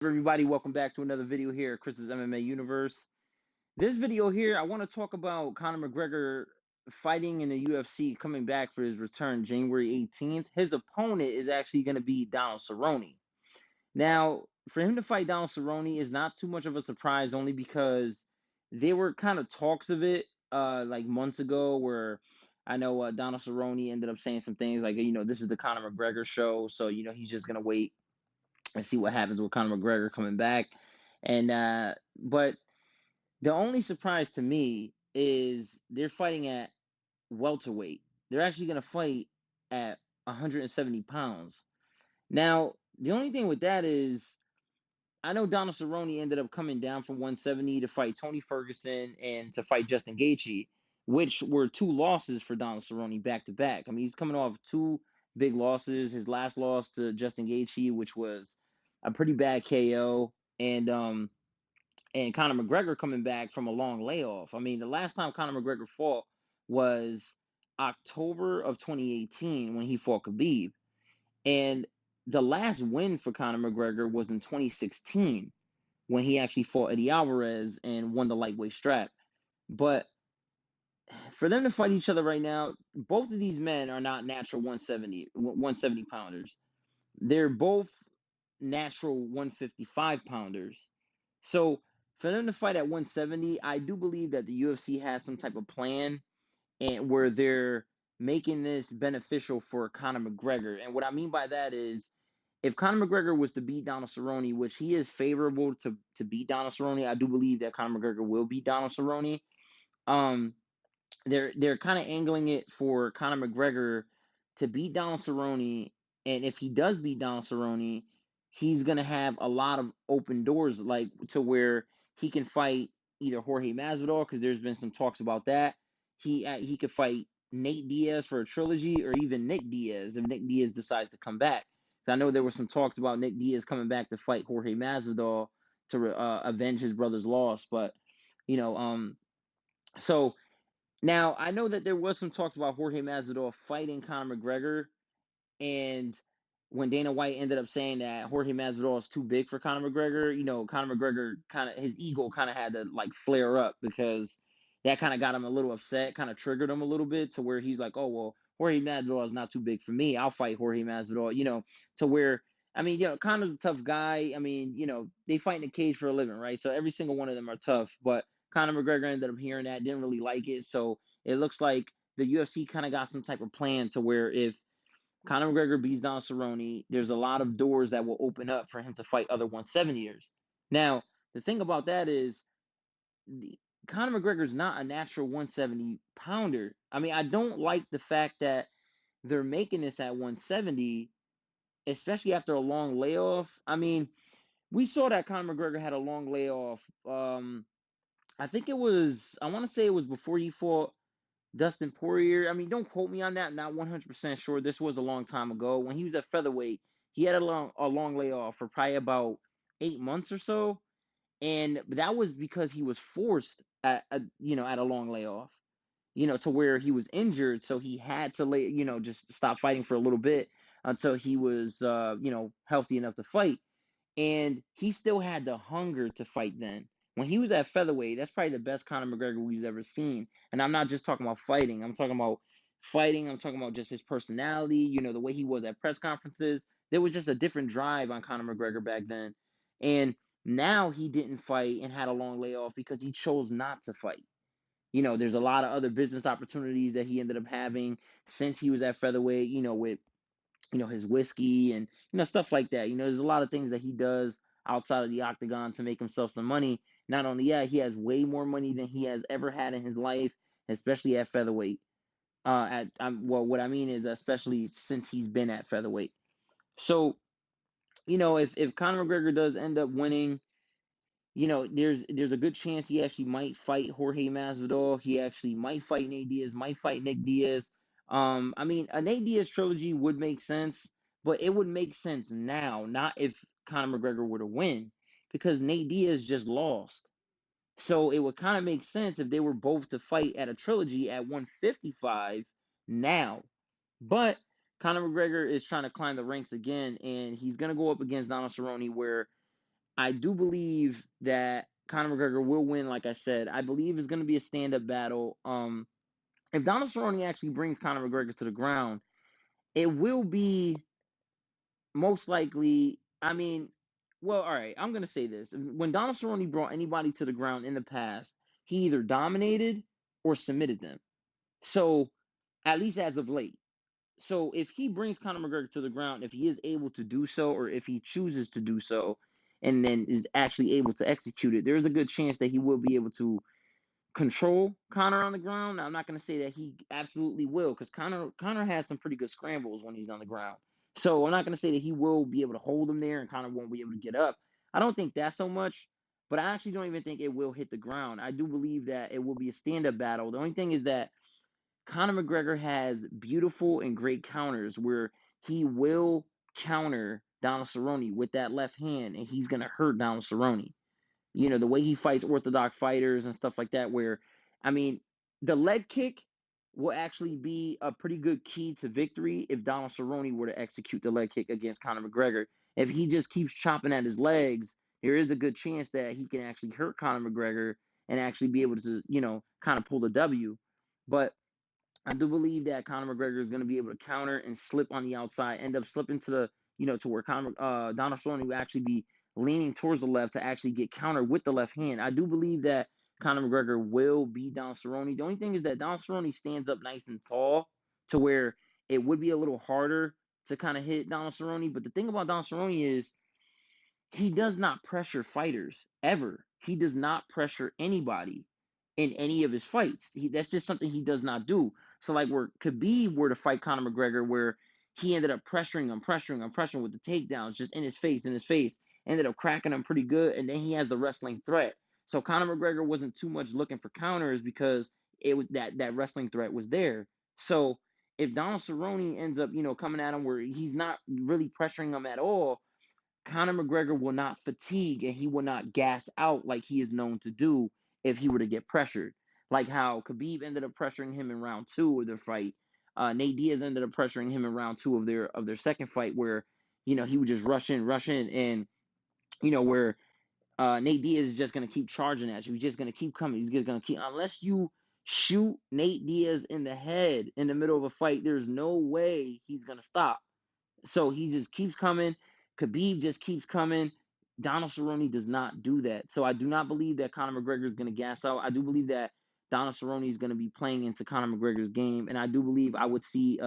Everybody, welcome back to another video here at Chris's MMA Universe. This video here, I want to talk about Conor McGregor fighting in the UFC, coming back for his return January 18th. His opponent is actually going to be Donald Cerrone. Now, for him to fight Donald Cerrone is not too much of a surprise, only because there were kind of talks of it like months ago where I know Donald Cerrone ended up saying some things like, this is the Conor McGregor show, so, he's just going to wait and see what happens with Conor McGregor coming back. And but the only surprise to me is they're fighting at welterweight. They're actually going to fight at 170 pounds. Now, the only thing with that is I know Donald Cerrone ended up coming down from 170 to fight Tony Ferguson and to fight Justin Gaethje, which were two losses for Donald Cerrone back to back. I mean, he's coming off two big losses. His last loss to Justin Gaethje, which was a pretty bad KO, and Conor McGregor coming back from a long layoff. I mean, the last time Conor McGregor fought was October of 2018 when he fought Khabib. And the last win for Conor McGregor was in 2016 when he actually fought Eddie Alvarez and won the lightweight strap. But for them to fight each other right now, both of these men are not natural 170 pounders. They're both natural 155 pounders. So for them to fight at 170, I do believe that the UFC has some type of plan and where they're making this beneficial for Conor McGregor. And what I mean by that is if Conor McGregor was to beat Donald Cerrone, which he is favorable to beat Donald Cerrone, I do believe that Conor McGregor will beat Donald Cerrone. Um, they're kind of angling it for Conor McGregor to beat Donald Cerrone, and if he does beat Donald Cerrone, he's gonna have a lot of open doors, like to where he can fight either Jorge Masvidal, because there's been some talks about that. He could fight Nate Diaz for a trilogy, or even Nick Diaz if Nick Diaz decides to come back. Because I know there were some talks about Nick Diaz coming back to fight Jorge Masvidal to avenge his brother's loss, but you know, so now, I know that there was some talks about Jorge Masvidal fighting Conor McGregor, and when Dana White ended up saying that Jorge Masvidal is too big for Conor McGregor, Conor McGregor his ego kind of had to like flare up because that kind of got him a little upset, kind of triggered him a little bit to where he's like, oh well, Jorge Masvidal is not too big for me. I'll fight Jorge Masvidal, to where I mean, Conor's a tough guy. I mean, they fight in a cage for a living, right? So every single one of them are tough, but Conor McGregor ended up hearing that, didn't really like it. So it looks like the UFC kind of got some type of plan to where if Conor McGregor beats Donald Cerrone, there's a lot of doors that will open up for him to fight other 170ers. Now, the thing about that is the, Conor McGregor's not a natural 170 pounder. I mean, I don't like the fact that they're making this at 170, especially after a long layoff. I mean, we saw that Conor McGregor had a long layoff. I think I want to say it was before he fought Dustin Poirier. I mean, don't quote me on that. Not 100% sure. This was a long time ago. When he was at featherweight, he had a long layoff for probably about 8 months or so, and that was because he was forced at a long layoff. To where he was injured, so he had to just stop fighting for a little bit until he was healthy enough to fight, and he still had the hunger to fight then. When he was at featherweight, that's probably the best Conor McGregor we've ever seen. And I'm not just talking about fighting. I'm talking about fighting. I'm talking about just his personality, the way he was at press conferences. There was just a different drive on Conor McGregor back then. And now he didn't fight and had a long layoff because he chose not to fight. There's a lot of other business opportunities that he ended up having since he was at featherweight, with his whiskey and stuff like that. There's a lot of things that he does outside of the octagon to make himself some money. Not only that, he has way more money than he has ever had in his life, especially at featherweight. Well, what I mean is especially since he's been at featherweight. So if Conor McGregor does end up winning, there's a good chance he actually might fight Jorge Masvidal. He actually might fight Nate Diaz, might fight Nick Diaz. I mean, a Nate Diaz trilogy would make sense, but it would make sense now, not if Conor McGregor were to win, because Nate Diaz just lost. So it would kind of make sense if they were both to fight at a trilogy at 155 now. But Conor McGregor is trying to climb the ranks again, and he's going to go up against Donald Cerrone, where I do believe that Conor McGregor will win. Like I said, I believe it's going to be a stand-up battle. If Donald Cerrone actually brings Conor McGregor to the ground, it will be most likely. I mean, well, all right. I'm going to say this: when Donald Cerrone brought anybody to the ground in the past, he either dominated or submitted them. So, at least as of late. So if he brings Conor McGregor to the ground, if he is able to do so, or if he chooses to do so, and then is actually able to execute it, there's a good chance that he will be able to control Conor on the ground. Now, I'm not going to say that he absolutely will, because Conor has some pretty good scrambles when he's on the ground. So I'm not going to say that he will be able to hold him there and Conor won't be able to get up. I don't think that so much, but I actually don't even think it will hit the ground. I do believe that it will be a stand-up battle. The only thing is that Conor McGregor has beautiful and great counters where he will counter Donald Cerrone with that left hand, and he's going to hurt Donald Cerrone. The way he fights orthodox fighters and stuff like that, where, I mean, the leg kick will actually be a pretty good key to victory if Donald Cerrone were to execute the leg kick against Conor McGregor. If he just keeps chopping at his legs, there is a good chance that he can actually hurt Conor McGregor and actually be able to, kind of pull the W. But I do believe that Conor McGregor is going to be able to counter and slip on the outside, end up slipping to to where Donald Cerrone will actually be leaning towards the left to actually get countered with the left hand. I do believe that Conor McGregor will beat Donald Cerrone. The only thing is that Donald Cerrone stands up nice and tall to where it would be a little harder to kind of hit Donald Cerrone. But the thing about Donald Cerrone is he does not pressure fighters ever. He does not pressure anybody in any of his fights. That's just something he does not do. So like where Khabib were to fight Conor McGregor, where he ended up pressuring with the takedowns just in his face, ended up cracking him pretty good, and then he has the wrestling threat. So Conor McGregor wasn't too much looking for counters because it was that wrestling threat was there. So if Donald Cerrone ends up, coming at him where he's not really pressuring him at all, Conor McGregor will not fatigue and he will not gas out like he is known to do if he were to get pressured. Like how Khabib ended up pressuring him in round 2 of their fight. Nate Diaz ended up pressuring him in round 2 of their second fight, where he would just rush in, and where Nate Diaz is just gonna keep charging at you. He's just gonna keep coming. He's just gonna keep, unless you shoot Nate Diaz in the head in the middle of a fight. There's no way he's gonna stop. So he just keeps coming. Khabib just keeps coming. Donald Cerrone does not do that. So I do not believe that Conor McGregor is going to gas out. I do believe that Donald Cerrone is going to be playing into Conor McGregor's game. And I do believe I would see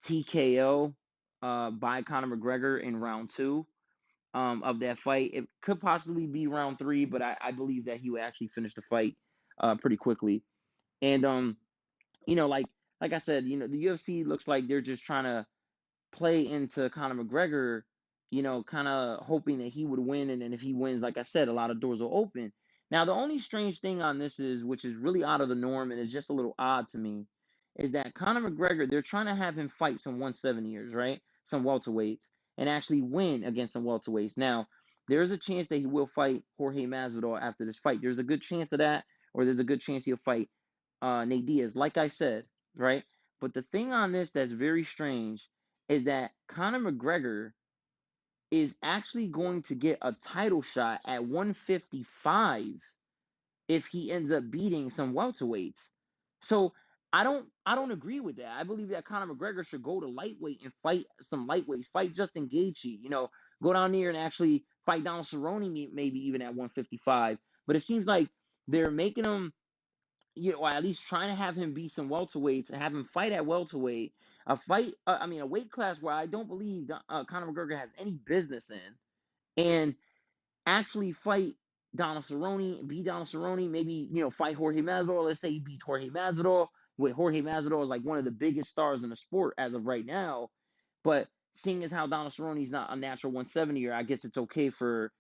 TKO by Conor McGregor in round 2 of that fight. It could possibly be round 3, but I believe that he would actually finish the fight pretty quickly. And, like I said, the UFC looks like they're just trying to play into Conor McGregor, kind of hoping that he would win. And then if he wins, like I said, a lot of doors will open. Now, the only strange thing on this is, which is really out of the norm and is just a little odd to me, is that Conor McGregor, they're trying to have him fight some 170ers, right? Some welterweights, and actually win against some welterweights. Now, there's a chance that he will fight Jorge Masvidal after this fight. There's a good chance of that, or there's a good chance he'll fight Nate Diaz, like I said, right? But the thing on this that's very strange is that Conor McGregor is actually going to get a title shot at 155 if he ends up beating some welterweights. So I don't agree with that. I believe that Conor McGregor should go to lightweight and fight some lightweight, fight Justin Gaethje, go down there and actually fight Donald Cerrone, maybe even at 155. But it seems like they're making him, or at least trying to have him beat some welterweights and have him fight at welterweight, a weight class where I don't believe Conor McGregor has any business in, and actually fight Donald Cerrone, beat Donald Cerrone, maybe, fight Jorge Masvidal. Let's say he beats Jorge Masvidal, with Jorge Masvidal is like one of the biggest stars in the sport as of right now. But seeing as how Donald Cerrone is not a natural 170er, I guess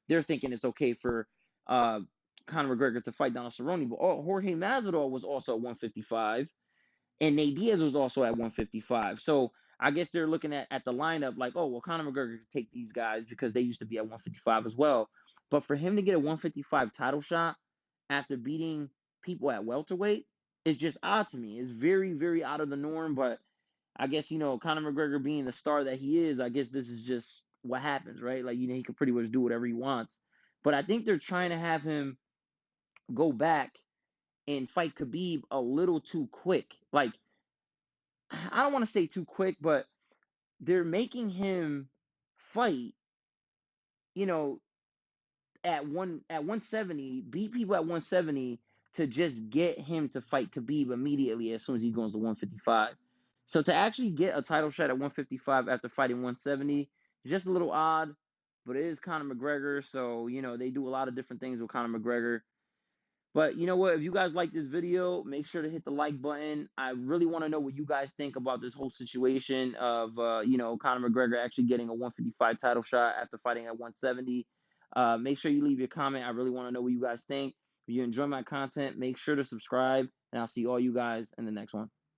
they're thinking it's okay for uh, Conor McGregor to fight Donald Cerrone. But Jorge Masvidal was also at 155, and Nate Diaz was also at 155. So I guess they're looking at the lineup like, oh, well, Conor McGregor can take these guys because they used to be at 155 as well. But for him to get a 155 title shot after beating people at welterweight is just odd to me. It's very, very out of the norm. But I guess, Conor McGregor being the star that he is, I guess this is just what happens, right? Like, he can pretty much do whatever he wants. But I think they're trying to have him go back and fight Khabib a little too quick. Like, I don't want to say too quick, but they're making him fight, you know, at 170, beat people at 170 to just get him to fight Khabib immediately as soon as he goes to 155. So to actually get a title shot at 155 after fighting 170, just a little odd, but it is Conor McGregor, so they do a lot of different things with Conor McGregor. But you know what? If you guys like this video, make sure to hit the like button. I really want to know what you guys think about this whole situation of, Conor McGregor actually getting a 155 title shot after fighting at 170. Make sure you leave your comment. I really want to know what you guys think. If you enjoy my content, make sure to subscribe, and I'll see all you guys in the next one.